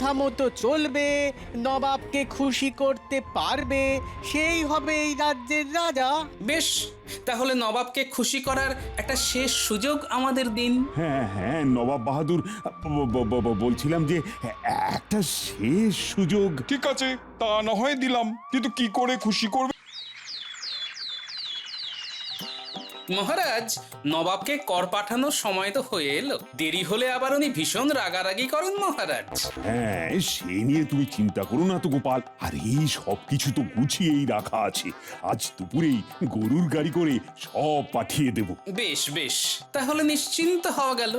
কথা মতো চলবে, নবাবকে খুশি করতে পারবে, সেই হবে এই রাজ্যের রাজা। বেশ, তাহলে নবাবকে খুশি করার একটা শেষ সুযোগ আমাদের দিন। হ্যাঁ হ্যাঁ নবাব বাহাদুর, বলছিলাম যে একটা শেষ সুযোগ। ঠিক আছে, তা না হয় দিলাম, কিন্তু কি করে খুশি করবে? মহারাজ, নবাবকে কর পাঠানোর সময় তো হয়ে এলো, দেরি হলে আবার উনি ভীষণ রাগারাগি করেন মহারাজ। হ্যাঁ, সেই নিয়ে তুমি চিন্তা করো না তো গোপাল। আর এই সবকিছু তো গুছিয়েই রাখা আছে। আজ দুপুরেই গরুর গাড়ি করে সব পাঠিয়ে দেব। বেশ বেশ, তাহলে নিশ্চিন্ত হওয়া গেল।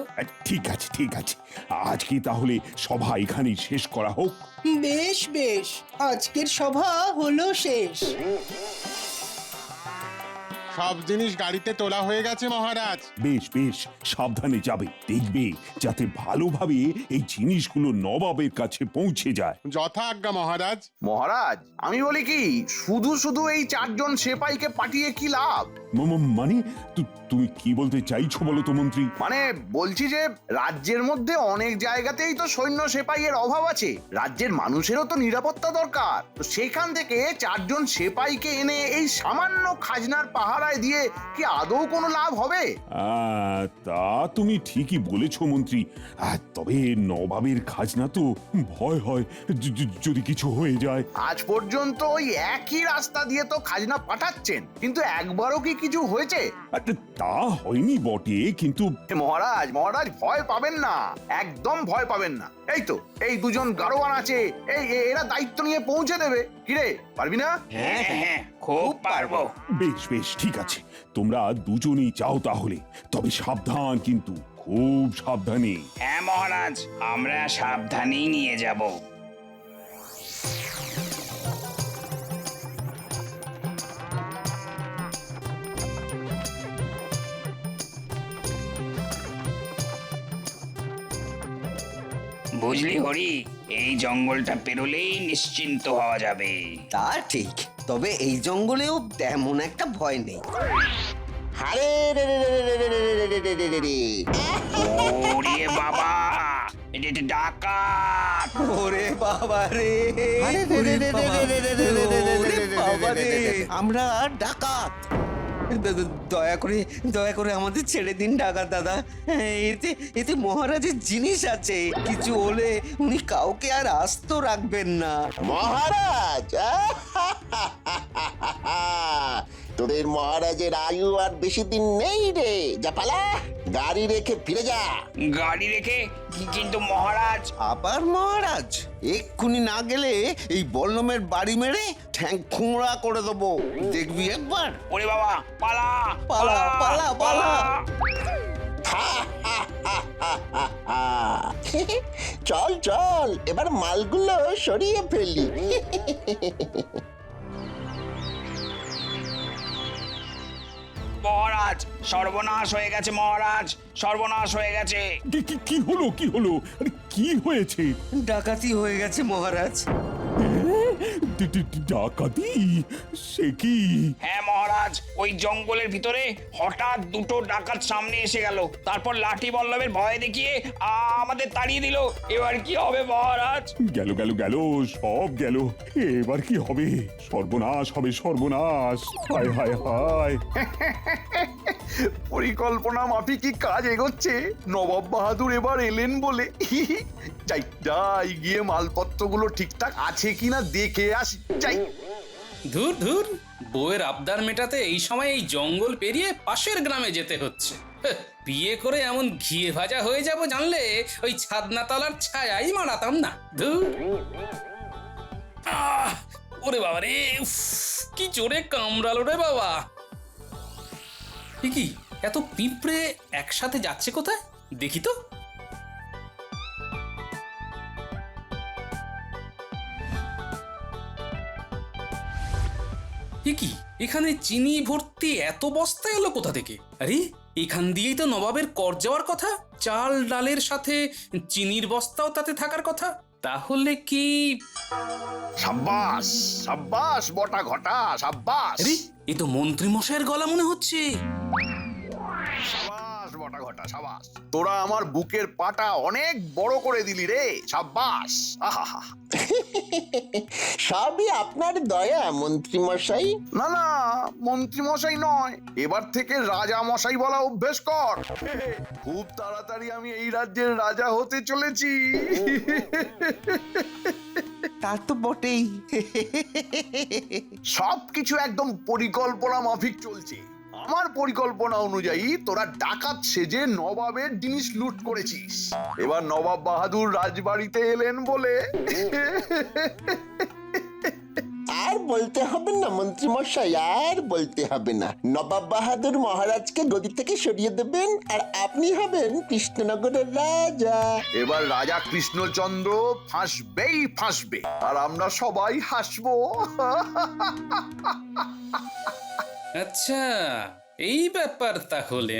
ঠিক আছে ঠিক আছে, আজকে তাহলে সভা এখানেই শেষ করা হোক। বেশ বেশ, আজকের সভা হলো শেষ। সব জিনিস গাড়িতে তোলা হয়ে গেছে মহারাজ। বেশ বেশ, সাবধানে যাবে, দেখবে যাতে ভালোভাবে এই জিনিসগুলো নবাবের কাছে পৌঁছে যায়। যথা আজ্ঞা মহারাজ। মহারাজ, আমি বলি কি, শুধু শুধু এই 4 জন সেপাইকে পাঠিয়ে কি লাভ? মানে তুমি কি বলতে চাইছো বলো তো মন্ত্রী? মানে বলছি যে রাজ্যের মধ্যে অনেক জায়গাতেই তো সৈন্য সেপাইয়ের অভাব আছে, রাজ্যের মানুষেরও তো নিরাপত্তা দরকার। তো সেখান থেকে 4 জন সেপাইকে এনে এই সামান্য খাজনার পাহারায় দিয়ে কি আদৌ কোনো লাভ হবে? তা তুমি ঠিকই বলেছো মন্ত্রী। তবে নবাবের খাজনা তো ভয় হয় যদি কিছু হয়ে যায়। আজ পর্যন্ত ওই একই রাস্তা দিয়ে তো খাজনা পাঠাচ্ছেন, কিন্তু একবারও কি কিছু হয়েছে? তা হয়নি বটে, কিন্তু মহারাজ মহারাজ ভয় পাবেন না, একদম ভয় পাবেন না। এই তো এই 2 জন গাড়োয়ান আছে, এরা দায়িত্ব নিয়ে পৌঁছে দেবে। কিরে, পারবি না? হ্যাঁ হ্যাঁ, খুব পারবো। বেশ বেশ, ঠিক আছে, তোমরা দুজনেই যাও তাহলে। তবে সাবধান, কিন্তু খুব সাবধানে। হ্যাঁ মহারাজ, আমরা সাবধানেই নিয়ে যাব। বুঝলি হরি, এই জঙ্গলটা পেরোলেই নিশ্চিন্ত হওয়া যাবে। তা ঠিক, তবে এই জঙ্গলেও তেমন একটা ভয় নেই। আরে রে রে রে রে রে রে রে রে রে রে রে। ওরে বাবা, এটা একটা ডাকাত! ওরে বাবা রে, ওরে বাবা রে, ওরে বাবা রে, আমরা ডাকাত। দয়া করে আমাদের ছেড়ে দিন ডাকাত দাদা। এতে এতে মহারাজের জিনিস আছে, কিছু হলে উনি কাউকে আর আস্ত রাখবেন না। মহারাজ, তোদের মহারাজের আয়ু আর বেশি দিন নেই রে। যা পালা, গাড়ি রেখে ফিরে যা। গাড়ি রেখে? কিন্তু মহারাজ। আবার মহারাজ? এক্ষুনি না গেলে এই বল্লমের বাড়ি মেরে ঠ্যাং খুঁড়া করে দেবো, দেখবি একবার। ওরে বাবা, পালা পালা পালা পালা। চল চল, এবার মালগুলো সরিয়ে ফেলি। মহারাজ, সর্বনাশ হয়ে গেছে মহারাজ, সর্বনাশ হয়ে গেছে। কি হলো কি হলো? আরে কি হয়েছে? ডাকাতি হয়ে গেছে মহারাজ। ডাকাতি? সে কি? হ্যাঁ মহারাজ, ওই জঙ্গলের ভিতরে হঠাৎ 2টো ডাকাত সামনে এসে গেল, তারপর লাঠি বল্লমের ভয় দেখিয়ে আমাদের তাড়িয়ে দিল। এবার কি হবে মহারাজ? গেল গেল গেল, সব গেল। এবার কি হবে? সর্বনাশ হবে, সর্বনাশ। হায় হায় হায়। পরিকল্পনা মাফিকই কাজ এগোচ্ছে। নবাব বাহাদুর এবার এলেন বলে যাই যাই, গিয়ে মালপত্রগুলো ঠিকঠাক আছে কিনা দেখে আসি। যাই। ধুর ধুর, বউয়ের আবদার মেটাতে এই সময় এই জঙ্গল পেরিয়ে পাশের গ্রামে যেতে হচ্ছে। বিয়ে করে এমন ঘিয়ে ভাজা হয়ে যাব জানলে ওই ছাদনাতলার ছায়াই মারাতাম না। ধুর। ওরে বাবা রে, কি জোরে কামড়ালো রে বাবা। কি এত পিঁপড়ে একসাথে যাচ্ছে কোথায় দেখি তো। কি এখানে চিনি ভর্তি এত বস্তা এলো কোথা থেকে? আরে এখান দিয়েই তো নবাবের কর যাওয়ার কথা, চাল ডালের সাথে চিনির বস্তাও তাতে থাকার কথা। তাহলে কি? সাব্বাস সাব্বাস বটা ঘটা, সাব্বাস। আরে এ তো মন্ত্রী মশাইয়ের গলা মনে হচ্ছে। সাব্বাস বটা ঘটা, সাবাস। তোরা আমার বুকের পাটা অনেক বড় করে দিলি রে, সাবাস। আহা, সবই আপনার দয়া মন্ত্রী মশাই। না না, মন্ত্রী মশাই নয়, এবার থেকে রাজা মশাই বলা অভ্যেস কর। খুব তাড়াতাড়ি আমি এই রাজ্যের রাজা হতে চলেছি। তা তো বটেই। সবকিছু একদম পরিকল্পনা মাফিক চলছে। আমার পরিকল্পনা অনুযায়ী তোরা ডাকাত সেজে নবাবের জিনিস লুট করেছিস। এবার নবাব বাহাদুর রাজবাড়িতে এলেন বলে আর বলতে হবে না মন্ত্রী মশাই, আর বলতে হবে না। নবাব বাহাদুর মহারাজকে গদি থেকে সরিয়ে দেবেন আর আপনি হবেন কৃষ্ণনগরের রাজা। এবার রাজা কৃষ্ণচন্দ্র ফাঁসবেই ফাঁসবে, আর আমরা সবাই হাসবো। আচ্ছা, এই ব্যাপার তাহলে।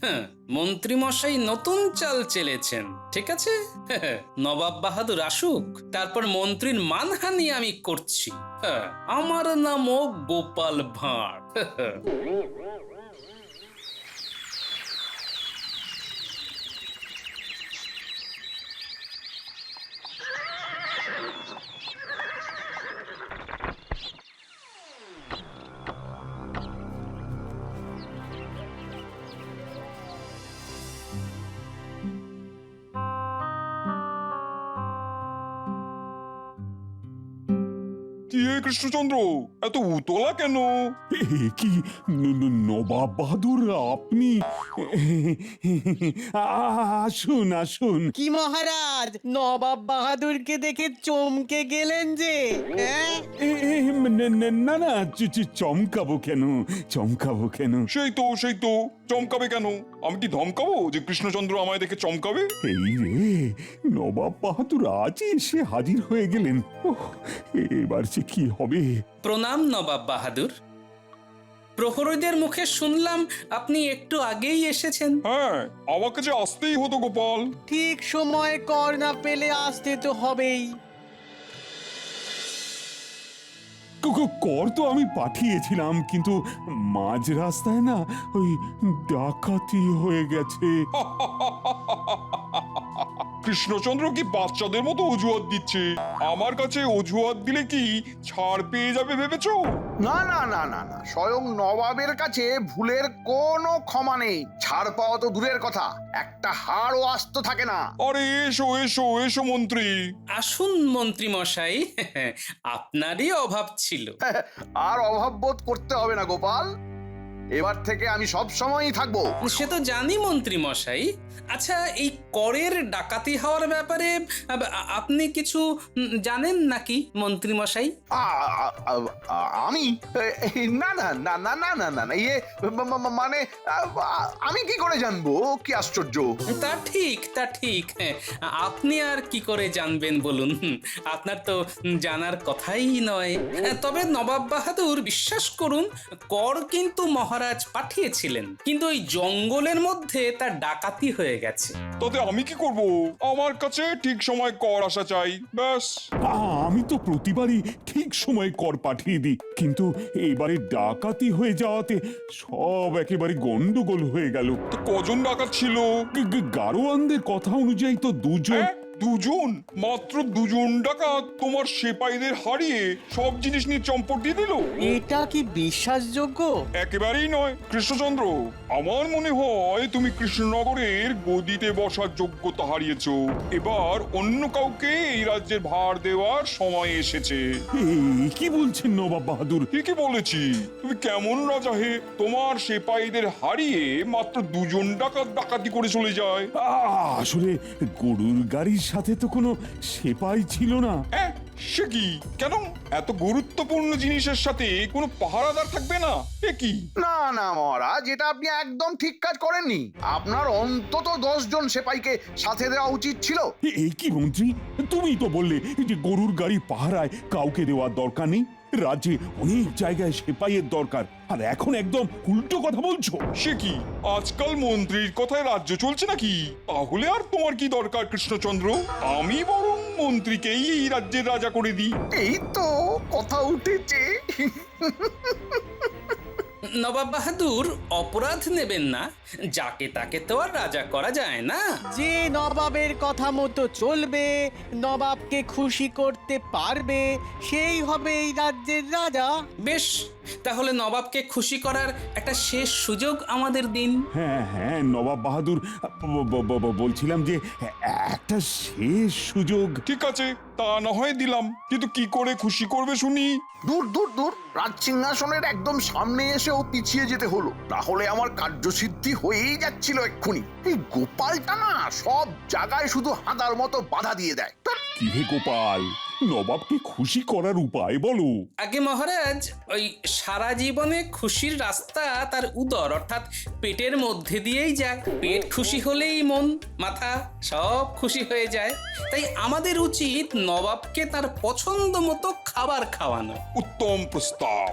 হ্যাঁ, মন্ত্রী মশাই নতুন চাল চেলেছেন। ঠিক আছে, নবাব বাহাদুর আসুক, তারপর মন্ত্রীর মানহানি আমি করছি। হ্যাঁ, আমার নামও গোপাল ভাঁড়। কি হে কৃষ্ণচন্দ্র, এত উতলা কেন? এ কি নবাব বাহাদুর আপনি? আসুন আসুন। কি মহারাজ, নবাব বাহাদুরকে দেখে চমকে গেলেন যে? হ্যাঁ? না না, চমকাবো কেন, চমকাবো কেন? সেই তো চমকাবে কেন? আমি কি ধমকাবো যে কৃষ্ণচন্দ্র আমায় দেখে চমকাবে? এই রে, নবাব বাহাদুর আজ এসে হাজির হয়ে গেলেন। ওহ, এবার যে কি হবে? প্রণাম নবাব বাহাদুর। প্রহরীদের মুখে শুনলাম আপনি একটু আগেই এসেছেন। হ্যাঁ, আমাকে যে আসতেই হতো গোপাল। ঠিক সময় কর না পেলে আসতে তো হবেই। কর তো আমি পাঠিয়েছিলাম, কিন্তু মাঝ রাস্তায় না ওই ডাকাতি হয়ে গেছে। কৃষ্ণচন্দ্র কি বাচ্চাদের মতো অজুহাত দিচ্ছে? আমার কাছে অজুহাত দিলে কি ছাড় পেয়ে যাবে ভেবেছো? না না না না না, স্বয়ং নবাবের কাছে ভুলের কোনো ক্ষমা নেই। ছাড় পাওয়া তো দূরের কথা, একটা হাড়ও আস্ত থাকে না। আরে এসো এসো এসো মন্ত্রী। আসুন মন্ত্রী মশাই, আপনারই অভাব ছিল। আর অভাব বোধ করতে হবে না গোপাল, এবার থেকে আমি সব সময়ই থাকবো। সে তো জানি মন্ত্রী মশাই। আচ্ছা, এই করের ডাকাতি হওয়ার ব্যাপারে আপনি কিছু জানেন নাকি মন্ত্রী মশাই? আমি না না না না না না না না, ইয়ে মানে আমি কি করে জানবো? কি আশ্চর্য! তা ঠিক। হ্যাঁ, আপনি আর কি করে জানবেন বলুন? আপনার তো জানার কথাই নয়। তবে নবাব বাহাদুর বিশ্বাস করুন, কর কিন্তু মহারাজ পাঠিয়েছিলেন, কিন্তু ওই জঙ্গলের মধ্যে তার ডাকাতি হয়ে গেছে। তাতে আমি কি করব? আমার কাছে ঠিক সময় কর আসা চাই, ব্যাস। আমি তো প্রতিবারই ঠিক সময় কর পাঠিয়ে দিই, কিন্তু এবারে ডাকাতি হয়ে যাওয়াতে সব একেবারে গন্ডগোল হয়ে গেল। তো কজন ডাকাত ছিল? গারোয়ানদের কথা অনুযায়ী তো দুজন। হ্যাঁ, দুজন? মাত্র দুজন ডাকাত তোমার সেপাইদের হারিয়ে সব জিনিস নিয়ে চম্পট দিয়ে দিল? এটা কি বিশ্বাসযোগ্য? একেবারেই নয় কৃষ্ণচন্দ্র। আমার মনে হয় তুমি কৃষ্ণনগরের গদিতে বসার যোগ্যতা হারিয়েছো। এবার অন্য কাউকে এই রাজ্যের ভার দেওয়ার সময় এসেছে। কি বলছেন নবাব বাহাদুর? ঠিকই বলেছি। তুমি কেমন রাজা হে? তোমার সেপাইদের হারিয়ে মাত্র দুজন ডাকাত ডাকাতি করে চলে যায়। আসলে গরুর গাড়ির সাথে তো কোনো সেপাই ছিল না। সে কি? কেন? এত গুরুত্বপূর্ণ জিনিসের সাথে কোনো পাহারাদার থাকবে না? এ কি? না না মহারাজ, এটা আপনি একদম ঠিক কাজ করেননি। আপনার অন্তত 10 জন সেপাইকে সাথে দেওয়া উচিত ছিল। এই কি মন্ত্রী, তুমি তো বললে যে গরুর গাড়ি পাহারায় কাউকে দেওয়ার দরকার নেই। রাজ্যে অনেক জায়গায় সেপাইয়ের দরকার, আর এখন একদম উল্টো কথা বলছো। সে কি? আজকাল মন্ত্রীর কথায় রাজ্য চলছে নাকি? তাহলে আর তোমার কি দরকার কৃষ্ণচন্দ্র? আমি বরং মন্ত্রীকেই এই রাজ্যের রাজা করে দিই। এই তো কথা উঠেছে। নবাব বাহাদুর অপরাধ নেবেন না, যাকে তাকে তো আর রাজা করা যায় না। যে নবাবের কথা মতো চলবে, নবাবকে খুশি করতে পারবে, সেই হবে এই রাজ্যের রাজা। বেশ, তাহলে নবাবকে খুশি করার একটা শেষ সুযোগ আমাদের দিন। হ্যাঁ হ্যাঁ নবাব বাহাদুর, বলছিলাম যে একটা শেষ সুযোগ। ঠিক আছে, তা না হয় দিলাম, কিন্তু কি করে খুশি করবে শুনি? দূর দূর দূর, রাজ সিংহাসনের একদম সামনে এসেও পিছিয়ে যেতে হলো, তাহলে আমার কার্যসিদ্ধি হয়েই যাচ্ছিল এক্ষুনি। এই গোপালটা না সব জায়গায় শুধু হাঁদার মতো বাধা দিয়ে দেয়। কি হে গোপাল, নবাবকে খুশি করার উপায় বলো। আগে মহারাজ, ওই সারা জীবনে খুশির রাস্তা তার উদর অর্থাৎ পেটের মধ্যে দিয়েই যায়। পেট খুশি হলেই মন মাথা সব খুশি হয়ে যায়। তাই আমাদের উচিত নবাবকে তার পছন্দ মতো খাবার খাওয়ানো। উত্তম প্রস্তাব।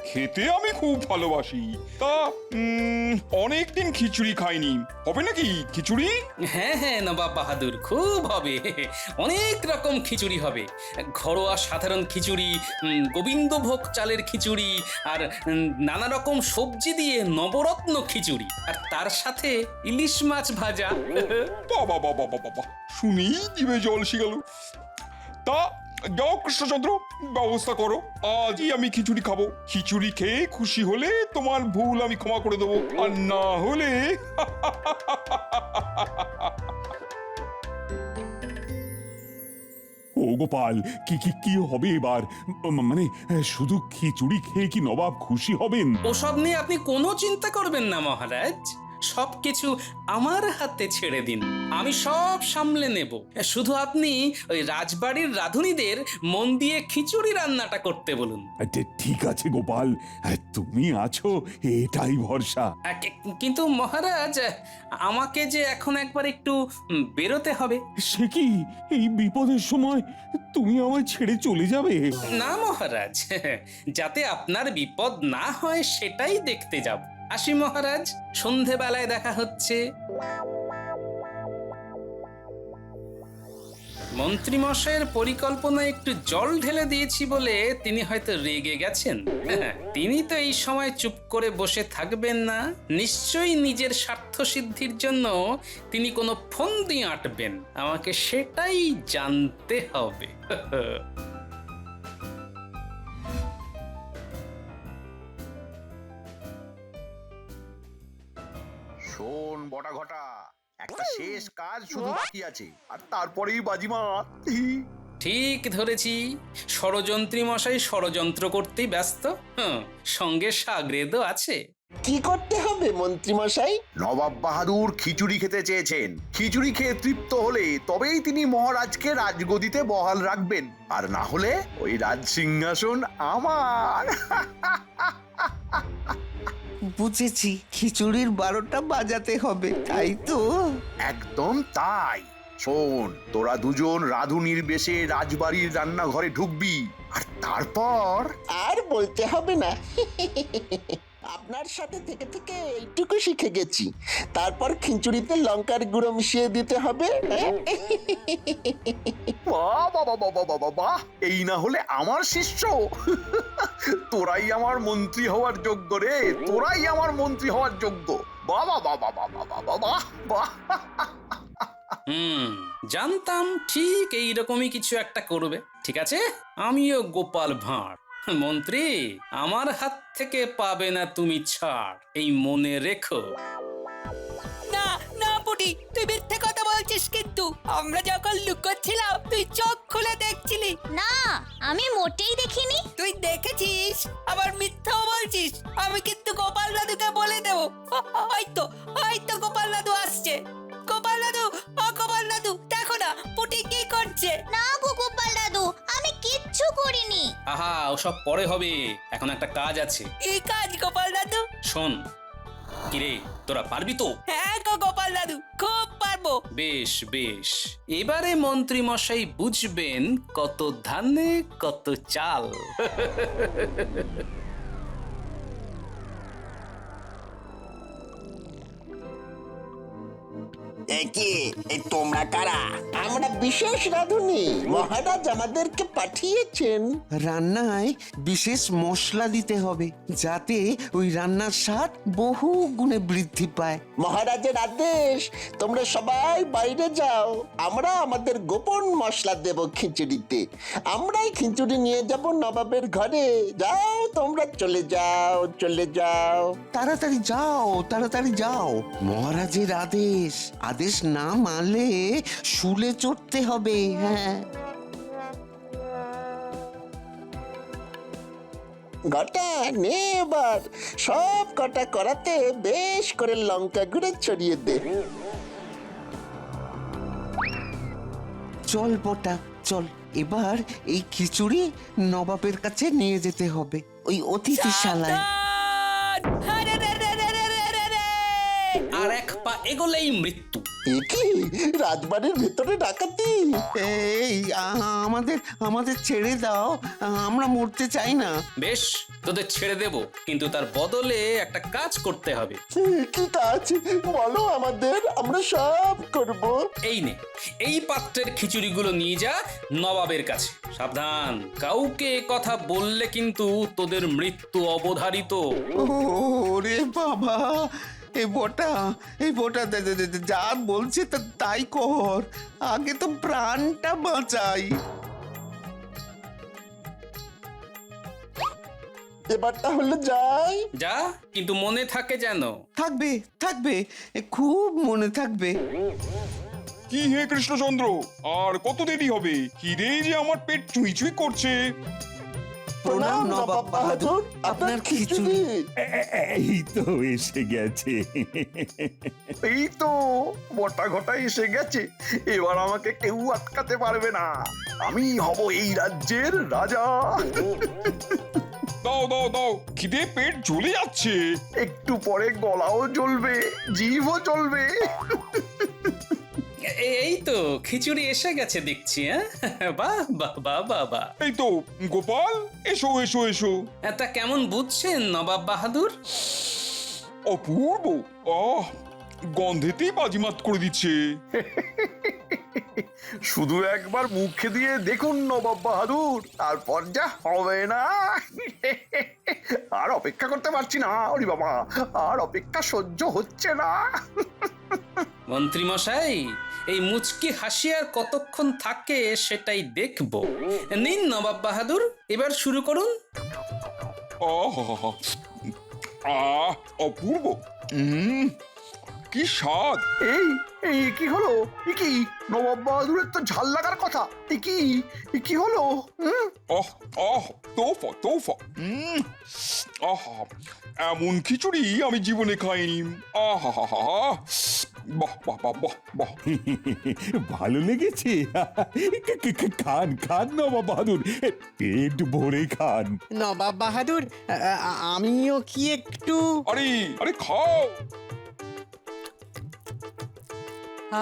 খেতে আমি খুব ভালোবাসি, তা অনেকদিন খিচুড়ি খাইনি, হবে নাকি খিচুড়ি? হ্যাঁ হ্যাঁ নবাব বাহাদুর, খুব হবে। অনেক রকম খিচুড়ি হবে। ঘরোয়া সাধারণ খিচুড়ি, গোবিন্দভোগ চালের খিচুড়ি, আর নানা রকম সবজি দিয়ে নবরত্ন খিচুড়ি, আর তার সাথে ইলিশ মাছ ভাজা। বাবা বাবা বাবা বাবা, শুনেই জিভে জল এসে গেল। তা যাও কৃষ্ণচন্দ্র, ব্যবস্থা করো, আজই আমি খিচুড়ি খাবো। খিচুড়ি খেয়ে খুশি হলে তোমার ভুল আমি ক্ষমা করে দেবো, আর না হলে ও গোপাল, কি কি কি হবে এবার? মানে শুধু খিচুড়ি খেয়ে কি নবাব খুশি হবেন? ওসব নিয়ে আপনি কোনো চিন্তা করবেন না মহারাজ, সবকিছু আমার হাতে ছেড়ে দিন, আমি সব সামলে নেব। শুধু আপনি ওই রাজবাড়ির রাঁধুনিদের মন দিয়ে খিচুড়ি রান্নাটা করতে বলুন। ঠিক আছে গোপাল, তুমি আছো এটাই ভরসা। কিন্তু মহারাজ, আমাকে যে এখন একবার একটু বেরোতে হবে। সে কি, এই বিপদের সময় তুমি আমায় ছেড়ে চলে যাবে? না মহারাজ, যাতে আপনার বিপদ না হয় সেটাই দেখতে যাব। আসি মহারাজ, সন্ধেবেলায় দেখা হচ্ছে। মন্ত্রীমশাইয়ের পরিকল্পনায় একটু জল ঢেলে দিয়েছি বলে তিনি হয়তো রেগে গেছেন। তিনি তো এই সময় চুপ করে বসে থাকবেন না, নিশ্চয়ই নিজের স্বার্থ সিদ্ধির জন্য তিনি কোনো ফন্দি আঁটবেন। আমাকে সেটাই জানতে হবে। শোন বটা ঘটা, একটা শেষ কাজ শুধু বাকি আছে, আর তারপরেই বাজিমাত। ঠিক ধরেছি, ষড়যন্ত্রী মশাই ষড়যন্ত্র করতেই ব্যস্ত। সঙ্গে সাগরেদও আছে। কি করতে হবে মন্ত্রী মশাই? নবাব বাহাদুর খিচুড়ি খেতে চেয়েছেন, খিচুড়ি খেয়ে তৃপ্ত হলে তবেই তিনি মহারাজকে রাজগদিতে বহাল রাখবেন, আর না হলে ওই রাজ সিংহাসন আমার। বুঝেছি, খিচুড়ির 12টা বাজাতে হবে, তাই তো? একদম তাই। শোন, তোরা দুজন রাধুনির বেশে রাজবাড়ির রান্নাঘরে ঢুকবি, আর তারপর আর বলতে হবে না, আপনার সাথে থেকে থেকে এইটুকু শিখে গেছি। তারপর খিচুড়িতে লঙ্কার গুঁড়ো মিশিয়ে দিতে হবে। বাহ বাবা বাবা বাবা বাহ, এই না হলে আমার শিষ্য। তোরাই আমার মন্ত্রী হওয়ার যোগ্য রে, তোরাই আমার মন্ত্রী হওয়ার যোগ্য। বাবা বাবা বাবা বাবা বাহ বাহ। জানতাম ঠিক এইরকমই কিছু একটা করবে। ঠিক আছে, আমিও গোপাল ভাঁড়। মন্ত্রী, আমার হাত থেকে পাবে না তুমি ছাড়, এই মনে রেখো। না না পুটি, তুই মিথ্যে কথা বলছিস, কিন্তু আমরা যখন লুকোচ্ছিলাম তুই চোখ খুলে দেখছিলি। না, আমি মোটেই দেখিনি। তুই দেখেছিস আবার মিথ্যাও বলছিস। আমি কিন্তু গোপাল দাদুকে বলে দেব। হয়তো গোপাল দাদু আসছে। গোপাল দাদু, ও গোপাল দাদু, দেখো না পুটি কি করছে। না গো গোপাল দাদু, আমি কিচ্ছু করিনি। আহা, ওসব পরে হবে, এখন একটা কাজ আছে। এই কাজ গোপাল দাদু? শোন, কিরে তোরা পারবি তো? হ্যাঁ গো গোপাল দাদু, খুব পারবো। বেশ বেশ, এবারে মন্ত্রী মশাই বুঝবেন কত ধানে কত চাল। এই কি তোমরা কারা? আমরা বিশেষ রাঁধুনি, মহারাজ আমাদেরকে পাঠিয়েছেন। রান্নায় বিশেষ মশলা দিতে হবে যাতে ওই রান্নার স্বাদ বহু গুণে বৃদ্ধি পায়। মহারাজের আদেশ, তোমরা সবাই বাইরে যাও, আমরা আমাদের গোপন মশলা দেব খিচুড়িতে। আমরাই খিচুড়ি নিয়ে যাব নবাবের ঘরে। যাও তোমরা, চলে যাও, চলে যাও। তাড়াতাড়ি যাও, তাড়াতাড়ি যাও। মহারাজের আদেশ, আদেশ না মানলে শুলে চড়তে হবে। হ্যাঁ, ঘটা নে এবার, সব কটা করাতে বেশ করে লঙ্কা গুঁড়ো ছড়িয়ে দে। চল বটা, চল। এবার এই খিচুড়ি নবাবের কাছে নিয়ে যেতে হবে, ওই অতিথিশালায়। আর এক পা এগোলেই মৃত্যু। এ কি রাজবাড়ির ভেতরে ডাকাতি? এই আমাদের আমাদের ছেড়ে দাও, আমরা মরতে চাই না। বেশ, তোদের ছেড়ে দেব, কিন্তু তার বদলে একটা কাজ করতে হবে। কি কাজ বলো আমাদের, আমরা সব করব। এই নে, এই পাত্রের খিচুড়িগুলো নিয়ে যা নবাবের কাছে। সাবধান, কাউকে কথা বললে কিন্তু তোদের মৃত্যু অবধারিত। ওরে বাবা, এই বটা যা বলছে তাই কর, আগে তো প্রাণটা বাঁচাই। এবার তাহলে যাই। যা, কিন্তু মনে থাকে যেন। থাকবে থাকবে, খুব মনে থাকবে। কি হে কৃষ্ণচন্দ্র, আর কত দেরি হবে? খিদে যে আমার পেট চুই চুই করছে। প্রণাম নবাব বাহাদুর, আপনার খিচুড়ি। এই তো এসে গেছে। এই তো বটা ঘটা এসে গেছে, এবার আমাকে কেউ আটকাতে পারবে না। আমি হব এই রাজ্যের রাজা। দাও দাও দাও, খিদে পেট জ্বলে যাচ্ছে। একটু পরে গলাও জ্বলবে, জিভও জ্বলবে। এই তো খিচুড়ি এসে গেছে দেখছি। হ্যাঁ, বাহ বাহ বাহ বাহ বাহ। এই তো গোপাল, এসো এসো এসো। তা কেমন বুঝছেন নবাব বাহাদুর? অপূর্ব, গন্ধেতেই বাজিমাত করে দিচ্ছে। শুধু একবার মুখে দিয়ে দেখুন নবাব বাহাদুর, তারপর যা হবে না। আর অপেক্ষা করতে পারছি না, ওরে বাবা, আর অপেক্ষা সহ্য হচ্ছে না। মন্ত্রী মশাই, এই মুচকি হাসি আর কতক্ষণ থাকে সেটাই দেখবো। নিন নবাব বাহাদুর, এবার শুরু করুন। অপূর্ব, কি স্বাদ। এই কি হলো? কি নবাব বাহাদুরের তো ঝাল লাগার কথা, কি হলো? তোফা তোফা, এমন খিচুড়ি আমি জীবনে খাইনি। বাহ বাহ বাহ বাহ বাহ। ভালো লেগেছে? খান খান নবাব বাহাদুর, পেট ভরে খান। নবাব বাহাদুর, আমিও কি একটু? আরে আরে খাও।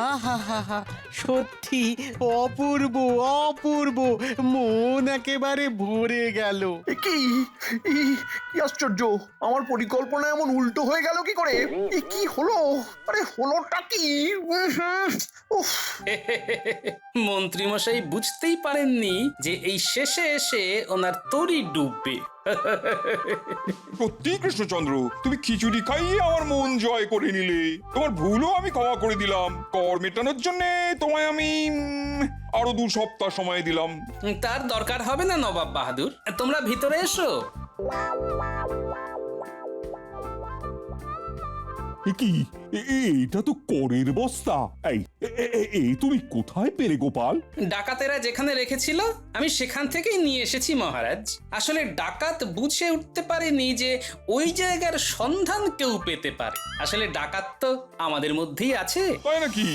আহা, সত্যি অপূর্ব অপূর্ব, মন একেবারে ভরে গেল। কি আশ্চর্য, আমার পরিকল্পনা এমন উল্টো হয়ে গেল কি করে? কি হলো? আরে হলোটা কি? মন্ত্রী মশাই বুঝতেই পারেননি যে এই শেষে এসে ওনার তরি ডুববে। সত্যি কৃষ্ণচন্দ্র, তুমি খিচুড়ি খাইয়ে আমার মন জয় করে নিলে। তোমার ভুলও আমি ক্ষমা করে দিলাম। কর মেটানোর জন্য তোমায় আমি আরো 2 সপ্তাহ সময় দিলাম। তার দরকার হবে না নবাব বাহাদুর, তোমরা ভিতরে এসো। কি এটা তো করের বস্তা। এই তুমি কোথায় পেলে গোপাল? ডাকাতেরা যেখানে রেখেছিল আমি সেখান থেকেই নিয়ে এসেছি মহারাজ। আসলে ডাকাত বুঝে উঠতে পারেনি যে ওই জায়গার সন্ধান কেউ পেতে পারে। আসলে ডাকাত তো আমাদের মধ্যেই আছে। তাই নাকি?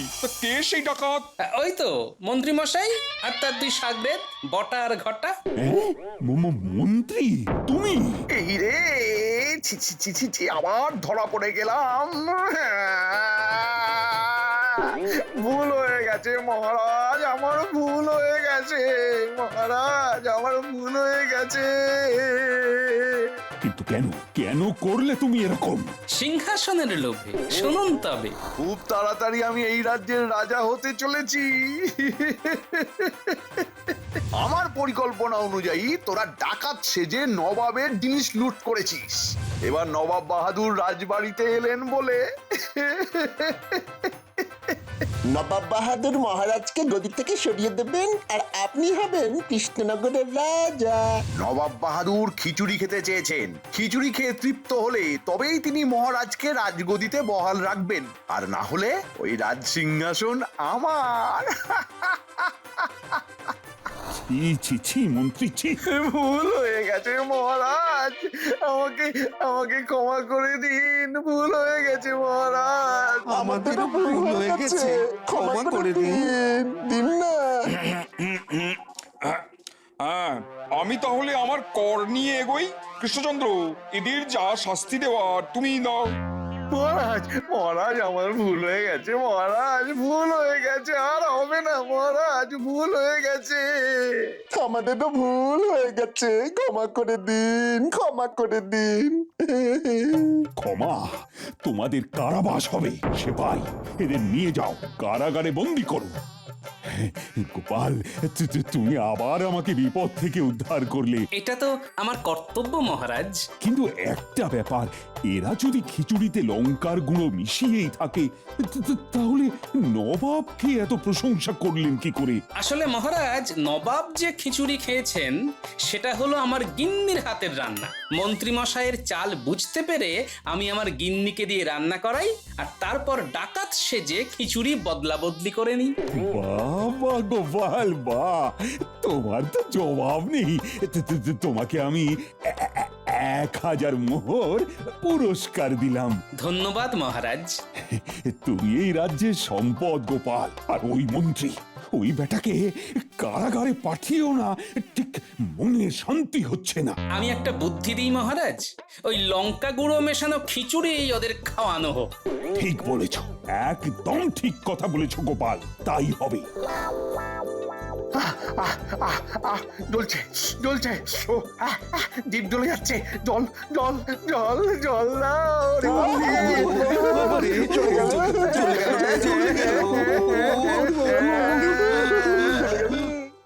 কে সেই ডাকাত? ওই তো মন্ত্রী মশাই আর তার 2 শাগরেদ, বটা আর ঘটা। মন্ত্রী তুমি? এই রে, ছি, আবার ধরা পড়ে গেলাম। ভুল হয়ে গেছে মহারাজ, আমার ভুল হয়ে গেছে মহারাজ, আমার ভুল হয়ে গেছে। কিন্তু কেন কেন করলে তুমি এরকম? সিংহাসনের লোভে। শুনুন তবে। খুব তাড়াতাড়ি আমি এই রাজ্যের রাজা হতে চলেছি। আমার পরিকল্পনা অনুযায়ী তোরা ডাকাত সেজে নবাবের জিনিস লুট করেছিস। এবার নবাব বাহাদুর রাজবাড়িতে এলেন বলে নবাব বাহাদুর মহারাজকে গদি থেকে সরিয়ে দেবেন আর আপনি হবেন কৃষ্ণনগরের রাজা। নবাব বাহাদুর খিচুড়ি খেতে চেয়েছেন। খিচুড়ি খেয়ে তৃপ্ত হলে তবেই তিনি মহারাজকে রাজগদিতে বহাল রাখবেন, আর না হলে ওই রাজ সিংহাসন আমার। ছি ছি ছি মন্ত্রী, ছি। ভুল হয়ে গেছে মহারাজ, আমাকে আমাকে ক্ষমা করে দিন। ভুল হয়ে গেছে মহারাজ। আমাদেরও ভুল হয়ে গেছে, ক্ষমা করে দিন। দিন না। হ্যাঁ, আমি তাহলে আমার কর নিয়ে এগোই। কৃষ্ণচন্দ্র, এদের যা শাস্তি দেওয়ার তুমি দাও। মহারাজ মহারাজ আমার ভুল হয়ে গেছে মহারাজ, ভুল হয়ে গেছে, আর হবে না মহারাজ, ভুল হয়ে গেছে। আমাদেরও ভুল হয়ে গেছে, ক্ষমা করে দিন, ক্ষমা করে দিন। ক্ষমা? তোমাদের কারাবাস হবে। সেপাই, এদের নিয়ে যাও, কারাগারে বন্দি করো। গোপাল, তুমি আবার আমাকে বিপদ থেকে উদ্ধার করলে। এটা তো আমার কর্তব্য মহারাজ। কিন্তু একটা ব্যাপার, এরা যদি খিচুড়িতে লঙ্কার গুঁড়ো মিশিয়েই থাকে, তাহলে নবাবকে এত প্রশংসা করলেন কি করে? আসলে মহারাজ, নবাব যে খিচুড়ি খেয়েছেন সেটা হলো আমার গিন্নির হাতের রান্না। মন্ত্রী মশাইয়ের চাল বুঝতে পেরে আমি আমার গিন্নিকে দিয়ে রান্না করাই, আর তারপর ডাকাত সেজে খিচুড়ি বদলা বদলি করে নিই। বাবা গোপাল, বাহ, তোমার তো জবাব নেই। তোমাকে আমি 1000 মোহর পুরস্কার দিলাম। ধন্যবাদ মহারাজ। তুমি এই রাজ্যের সম্পদ গোপাল। আর ওই মন্ত্রী, ওই বেটাকে কারাগারে পাঠিয়েও না, ঠিক মনে শান্তি হচ্ছে না। আমি একটা বুদ্ধি দিই মহারাজ, ওই লঙ্কা গুঁড়ো মেশানো খিচুড়ি ওদের খাওয়ানো হোক। ঠিক বলেছ, একদম ঠিক কথা বলেছ গোপাল, তাই হবে। জ্বলছে জ্বলছে, ও জিভ জ্বলে যাচ্ছে। জল জল জল জল না, ওরে বাবারে। চলে গেল, চলে গেল।